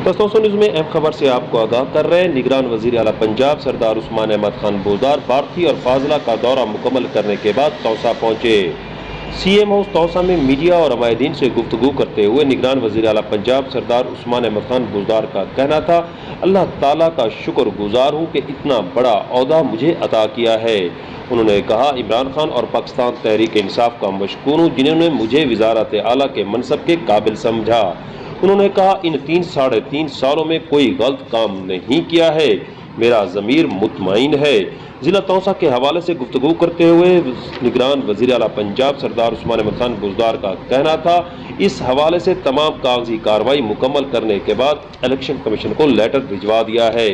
दोस्तों न्यूज़ में अहम खबर से आपको आगाह कर रहे हैं। निगरान वजीर आला पंजाब सरदार उस्मान अहमद खान बुज़दार भारती और फाजिला का दौरा मुकम्मल करने के बाद तौसा पहुंचे। सीएम हाउस तौसा में मीडिया और अमायदीन से गुफ्तगू करते हुए निगरान वजीर आला पंजाब सरदार उस्मान अहमद खान बुज़दार का कहना था, अल्लाह ताला का शुक्रगुजार हूँ कि इतना बड़ा ओहदा मुझे अता किया है। उन्होंने कहा, इमरान खान और पाकिस्तान तहरीक इंसाफ का मशकूर हूँ जिन्होंने मुझे वज़ारत आला के मनसब के काबिल समझा। उन्होंने कहा, इन 3-3.5 सालों में कोई गलत काम नहीं किया है, मेरा ज़मीर मुतमईन है। ज़िला तौसा के हवाले से गुफ्तगू करते हुए निगरान वज़ीर आला पंजाब सरदार उस्मान अहमद खान बुज़दार का कहना था, इस हवाले से तमाम कागजी कार्रवाई मुकम्मल करने के बाद इलेक्शन कमीशन को लेटर भिजवा दिया है।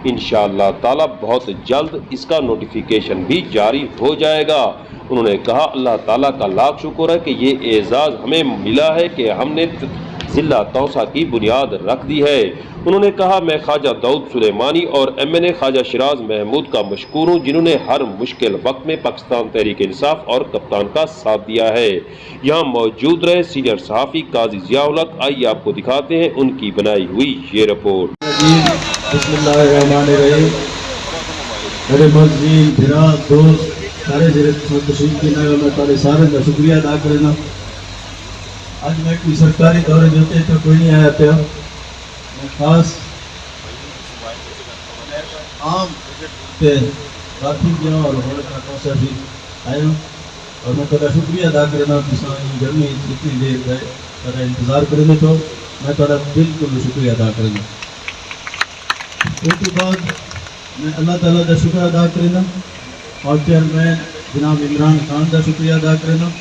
इंशाअल्लाह ताला बहुत जल्द इसका नोटिफिकेशन भी जारी हो जाएगा। उन्होंने कहा, अल्लाह ताला का लाख शुक्र है कि ये एजाज़ हमें मिला है कि हमने ज़िला तौसा की बुनियाद रख दी है। उन्होंने कहा, मैं ख्वाजा दाऊद सुलेमानी और MNA ख्वाजा शिराज महमूद का मशकूर हूँ जिन्होंने हर मुश्किल वक्त में पाकिस्तान तहरीक इंसाफ और कप्तान का साथ दिया है। यहाँ मौजूद रहे सीनियर सहाफ़ी काजी ज़ियाउल हक। आइए आपको दिखाते हैं उनकी बनाई हुई ये रिपोर्ट। शुक्रिया अदा करना। आज मैं कोई सरकारी दौरे जोते तो कोई नहीं आया पाया, मैं खास आम पे काफी गया और बड़ा भी आया और मैं थोड़ा शुक्रिया अदा करना। गर्मी इतनी देर गए थोड़ा इंतज़ार करेंगे तो मैं थोड़ा बिल्कुल शुक्रिया अदा करूँगा। उसके बाद मैं अल्लाह ताला का शुक्र अदा करना और चेयरमैन जनाब इमरान खान का शुक्रिया अदा करना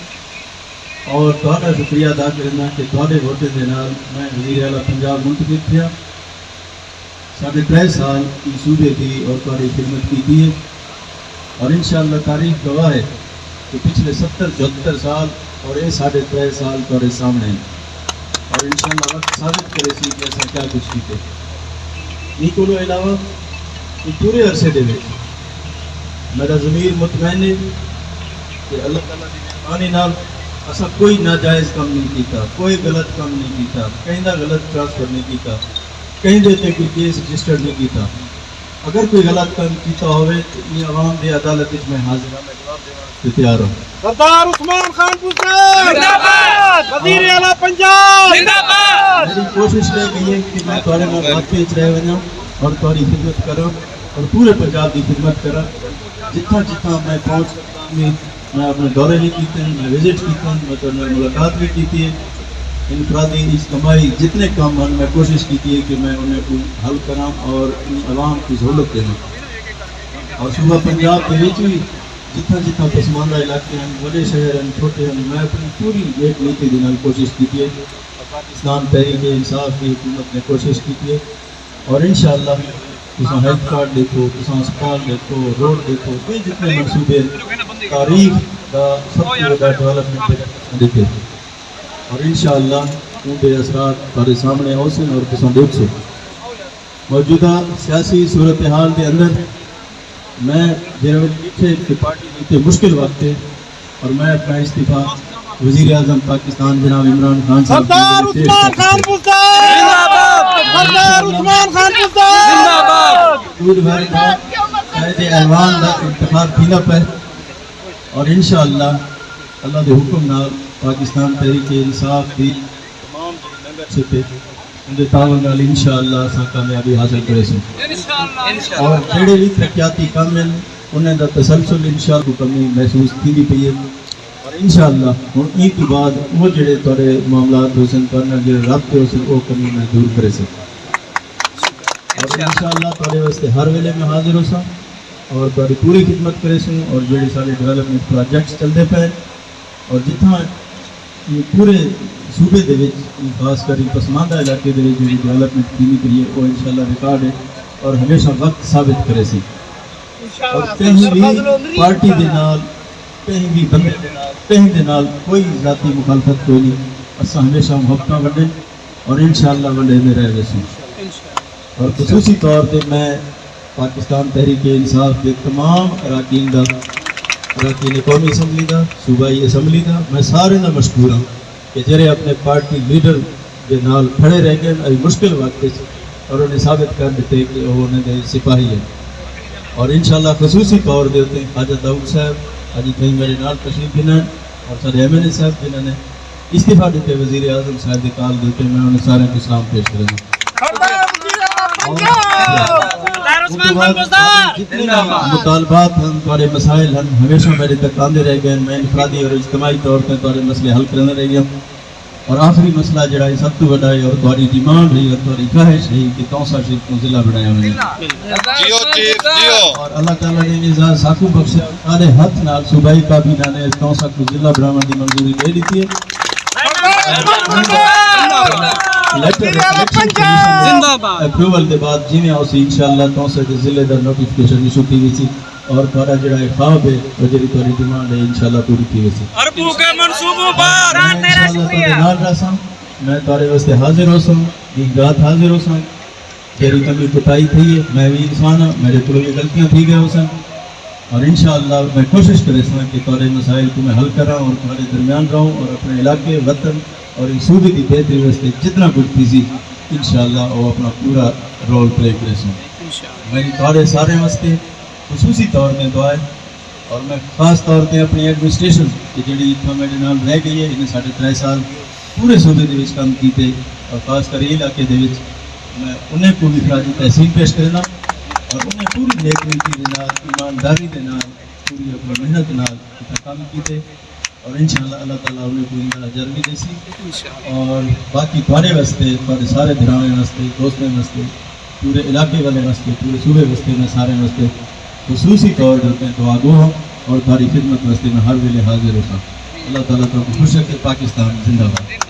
और थोड़ा शुक्रिया अदा करना कि थोड़े वोटे के नाल मैं वज़ीर आला पंजाब मुंतखब किया। 3.5 साल की सूबे की और थोड़ी खिदमत की है और इंशाअल्लाह तारीख गवाह है कि पिछले 70-74 साल और ये 3.5 साल थोड़े सामने हैं और इंशाअल्लाह वक्त साबित करे सी कि ऐसा क्या कुछ कीते। इन को अलावा पूरे अरसे दे मेरा ज़मीर मुतमईन है कि अल्लाह ताला की मेहरबानी नाल असा कोई नाजायज़ काम नहीं किया, कोई गलत काम नहीं किया, कहीं का गलत ट्रांसफर नहीं किया, कहीं देते कोई केस रजिस्टर नहीं किया। अगर कोई गलत काम किया हो तो आवाम की अदालत में हाजिर जवाब देने तैयार हूँ। सरदार उस्मान खान बुज़दार जिंदाबाद, वज़ीर आला पंजाब जिंदाबाद। मेरी कोशिश रह गई है कि मैं थोड़े में बात पेच रह वना और थोड़ी खिदमत करूँ और पूरे पंजाब की खिदमत करा। जितना जितना मैं पहुँच मैं अपने दौरे भी किए, मैं विजिट किया, मैं तो मुलाकात भी की थी। इनफरादी इज्तिमाई जितने काम हैं मैं कोशिश की है कि मैं उन्हें कोई हल करा और आवाम की सहूलत देना। और सूबा पंजाब के भी जितना जितना पसमानदा इलाके हैं, बड़े शहर हैं, छोटे हैं, मैं अपनी पूरी एक नीति के नाल कोशिश की है। पाकिस्तान तहरीक इंसाफ की हुकूमत ने कोशिश की है और इंशाअल्लाह तुम हेल्थ कार्ड देखो, तुम अस्पताल देखो, रोड देखो, कोई जितने मनसूबे तारीख का सबसे बड़ा डेवलपमेंट देखे और इंशाअल्लाह उनके असरात तुम्हारे सामने हो सन और तुम देख सो। मौजूदा सियासी सूरत हाल के अंदर मैं जिसे पार्टी के मुश्किल वक्त है और मैं अपना इस्तीफा वज़ीर आज़म पाकिस्तान जनाब इमरान खान सरदार उस्मान खान बुज़दार जिंदाबाद, सरदार उस्मान खान बुज़दार जिंदाबाद ऐवान का इंतखाब थीना पे और इंशाअल्लाह अल्लाह के हुक्म नाल पाकिस्तान तहरीक इंसाफ की तमाम मेंबरशिप उनके तावन नाल इंशाअल्लाह असां कामयाबी हासिल करें और जेड़े भी तरक्याती काम हैं उन्हें दा तसलसल इंशाअल्लाह कमी महसूस थी पई है और इंशाअल्लाह हुण ईद के बाद वो जेड़े थोड़े मामलात होसन करना जेड़े राब्ते होसन वो कमी मैं दूर करे सक और इंशाअल्लाह थोड़े वास्ते हर वेले में हाजिर होसा और थोड़ी पूरी खिदमत करे सूँ और जो सारे डेवलपमेंट प्रोजेक्ट्स चलते पे और जितना पूरे सूबे के खासकर पसमानदा इलाके के जो डेवलपमेंट की गई है वो इंशाअल्लाह रिकॉर्ड है और हमेशा वक्त साबित करे सी और कहीं भी पार्टी के नाल कहीं भी बंदे के नाल कहीं के नाल कोई जाती मुखालफत कोई नहीं। असा हमेशा मुहब्बत वंडे और इंशाअल्लाह वंडे में रह वैसे और खसूसी तौर पर मैं पाकिस्तान तहरीक इंसाफ के तमाम अरकान कौमी असम्बली का सूबाई असम्बली का मैं सारे का मशहूर हाँ कि जेरे अपने पार्टी लीडर के नाल खड़े रह गए मुश्किल वक्त اور انہیں ثابت کر دیتے کہ وہ انہیں دے سپاہی ہے. اور انشاءاللہ خصوصی طور دے ہوتے ہیں خواجہ داؤد صاحب آج کہیں میرے نال تشریف دینا اور سارے ایم ایل اے صاحب جنہوں نے استعفیٰ دیتے وزیر اعظم صاحب کے کال دیتے میں انہیں سارے کو سلام پیش کروں. جتنے مطالبات ہیں تمہارے مسائل ہیں ہمیشہ میرے تک آندے رہ گئے. میں انفرادی اور اجتماعی طور پر تمہارے مسئلے حل کرنے رہ گیا. اور آخری مسئلہ جڑا ہے سب تو بڑا ہے اور تمہاری ڈیمانڈ ہے اور تمہاری خواہش ہے کہ توسا شریف کو ضلع بنایا ہوئے اور اللہ تعالیٰ نے نظام ساکو بخشا سارے ہاتھ نال صوبائی کابینہ نے توسا کو ضلع بنانے کی منظوری دے دی ہے. اپروول دے بعد جی میں اسی انشاءاللہ توسا کے ضلع دا نوٹیفکیشن ایشو کی گئی سی اور تھوڑا جڑا خواب ہے وہ جڑی تھوڑی ڈیمانڈ ہے انشاءاللہ پوری کی گئی سی. اربو کے منصوبوں پر میں تارے واسطے حاضر ہو سوں دیگات حاضر ہو سوں. تیری کمی کوتاہی تھی ہے میں بھی انسان ہوں میرے کو بھی غلطیاں تھی گئے ہو سن اور انشاءاللہ میں کوشش کرے سوں کہ تارے مسائل کو میں حل کراں اور تمہارے درمیان رہوں اور اپنے علاقے وطن اور اس صوبے کی بہتری واسطے جتنا کچھ تھی سی انشاءاللہ وہ اپنا پورا رول پلے کرے سوں. میری تارے سارے واسطے خصوصی طور پہ دعا ہے اور میں خاص طور پہ اپنی ایڈمنسٹریشن کی جڑی اتنا میرے نام رہ گئی ہے انہیں 3.5 سال پورے صوبے دے وچ کام کیتے اور خاص کر علاقے دے وچ میں انہیں کو بھی خراج تحسین پیش کرنا اور انہیں پوری نیک نیتی دے نال ایمانداری دے نال پوری اپنی محنت نال کام کیتے اور انشاءاللہ اللہ تعالیٰ انہیں پوری اجر بھی دے سی. اور باقی تھوڑے واسطے تھوڑے سارے درانے واسطے دوستوں واسطے پورے علاقے والے واسطے پورے صوبے واسطے میں سارے واسطے خصوصی طور پر دعا گو ہوں اور تمہاری خدمت واسطے میں ہر ویلے حاضر ہوتا. اللہ تعالیٰ کو خوش رکھے. پاکستان زندہ باد.